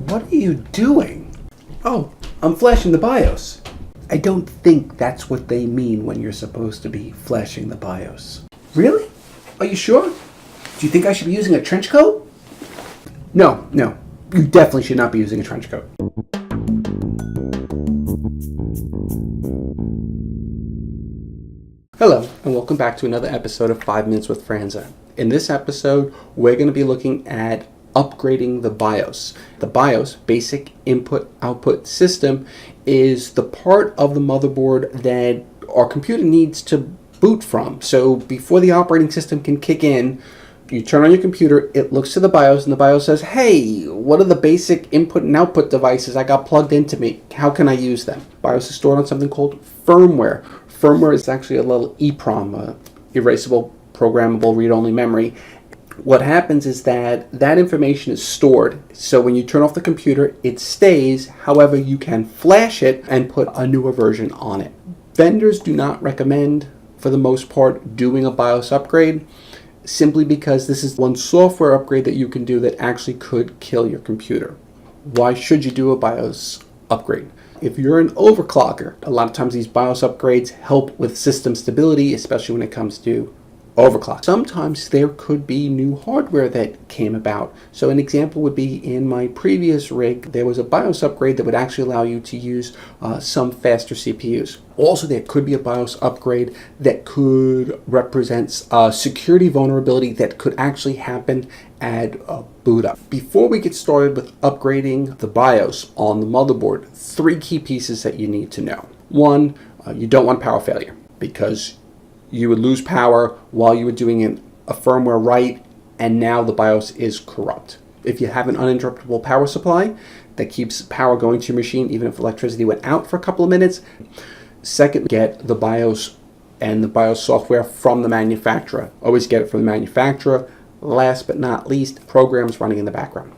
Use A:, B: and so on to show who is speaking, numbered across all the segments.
A: What are you doing? Oh, I'm flashing the BIOS. I don't think that's what they mean when you're supposed to be flashing the BIOS. Really? Are you sure? Do you think I should be using a trench coat? No. You definitely should not be using a trench coat. Hello, and welcome back to another episode of 5 Minutes with Franza. In this episode, we're going to be looking at upgrading the BIOS. The BIOS, Basic Input-Output System, is the part of the motherboard that our computer needs to boot from. So before the operating system can kick in, you turn on your computer, it looks to the BIOS, and the BIOS says, hey, what are the basic input and output devices I got plugged into me? How can I use them? BIOS is stored on something called firmware. Firmware is actually a little EEPROM, erasable, programmable, read-only memory. What happens is that information is stored, so when you turn off the computer, it stays. However, you can flash it and put a newer version on it. Vendors do not recommend, for the most part, doing a BIOS upgrade, simply because this is one software upgrade that you can do that actually could kill your computer. Why should you do a BIOS upgrade? If you're an overclocker, a lot of times these BIOS upgrades help with system stability, especially when it comes to overclock. Sometimes there could be new hardware that came about. So an example would be in my previous rig, there was a BIOS upgrade that would actually allow you to use some faster CPUs. Also, there could be a BIOS upgrade that could represent a security vulnerability that could actually happen at boot up. Before we get started with upgrading the BIOS on the motherboard, 3 key pieces that you need to know. 1, you don't want power failure, because you would lose power while you were doing a firmware write, and now the BIOS is corrupt. If you have an uninterruptible power supply that keeps power going to your machine, even if electricity went out for a couple of minutes. Second, get the BIOS and the BIOS software from the manufacturer. Always get it from the manufacturer. Last but not least, programs running in the background.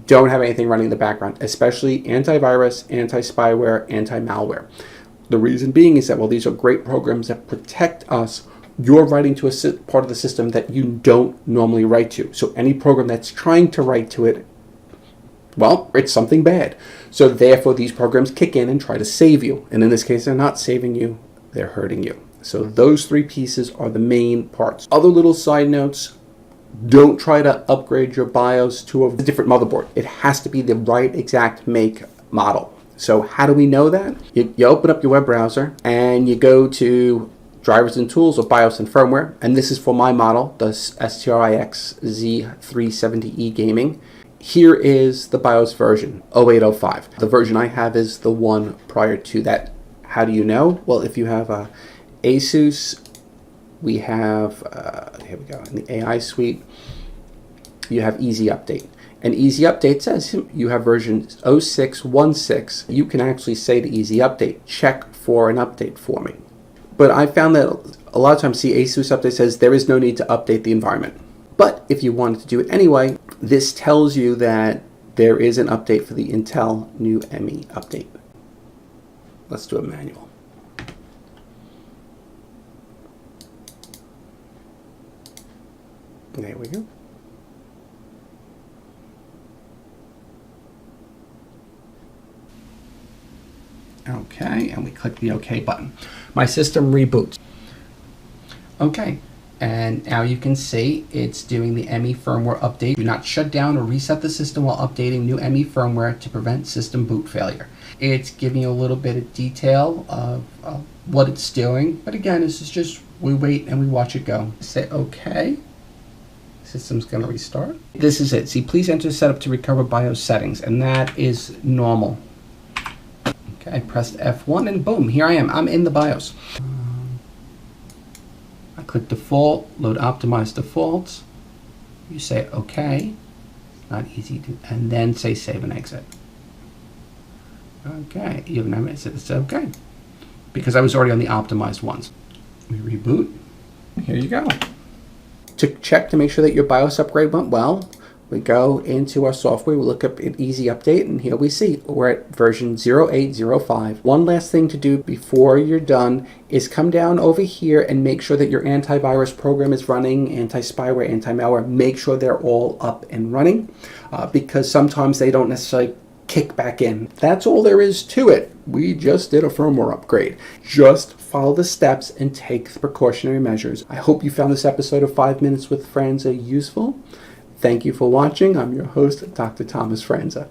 A: Don't have anything running in the background, especially antivirus, anti-spyware, anti-malware. The reason being is that while these are great programs that protect us, you're writing to a part of the system that you don't normally write to. So any program that's trying to write to it, well, it's something bad. So therefore, these programs kick in and try to save you. And in this case, they're not saving you, they're hurting you. So those 3 pieces are the main parts. Other little side notes: don't try to upgrade your BIOS to a different motherboard. It has to be the right exact make model. So how do we know that? You open up your web browser and you go to Drivers and Tools or BIOS and Firmware. And this is for my model, the STRIX Z370E Gaming. Here is the BIOS version, 0805. The version I have is the one prior to that. How do you know? Well, if you have Asus, we have, here we go, in the AI suite, you have Easy Update. And Easy Update says you have version 0616. You can actually say to Easy Update, check for an update for me. But I found that a lot of times the Asus Update says there is no need to update the environment. But if you wanted to do it anyway, this tells you that there is an update for the Intel new ME update. Let's do a manual. There we go. Okay, and we click the OK button. My system reboots. Okay, and now you can see it's doing the ME firmware update. Do not shut down or reset the system while updating new ME firmware to prevent system boot failure. It's giving you a little bit of detail of what it's doing, but again, this is just, we wait and we watch it go. Say OK. System's going to restart. This is it. See, please enter setup to recover BIOS settings, and that is normal. Okay, I pressed F1 and boom, here I am. I'm in the BIOS. I click default, load optimized defaults. You say OK. Not easy to, and then say save and exit. Okay, even I said it's OK because I was already on the optimized ones. We reboot. Here you go. To check to make sure that your BIOS upgrade went well, We go into our software, we look up an easy update, and here we see we're at version 0805. One last thing to do before you're done is come down over here and make sure that your antivirus program is running, anti-spyware, anti-malware. Make sure they're all up and running because sometimes they don't necessarily kick back in. That's all there is to it. We just did a firmware upgrade. Just follow the steps and take the precautionary measures. I hope you found this episode of 5 Minutes with Franza useful. Thank you for watching. I'm your host, Dr. Thomas Franza.